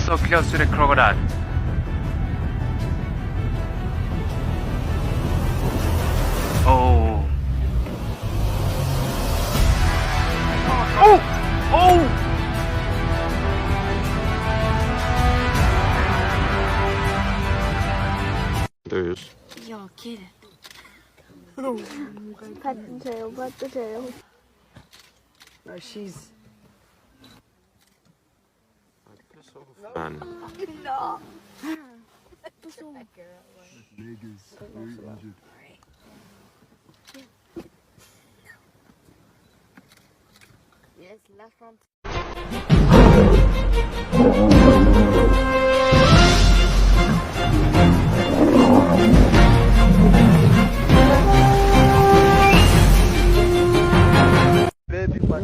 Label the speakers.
Speaker 1: so close to the crocodile. Oh. Oh! Oh!
Speaker 2: Dus.
Speaker 3: Ja, kid.
Speaker 4: Pat the tail, pat the tail.
Speaker 5: No, she's.
Speaker 2: Fun.
Speaker 4: No.
Speaker 6: Leg is very injured.
Speaker 3: Yes, last one.
Speaker 6: Baby, but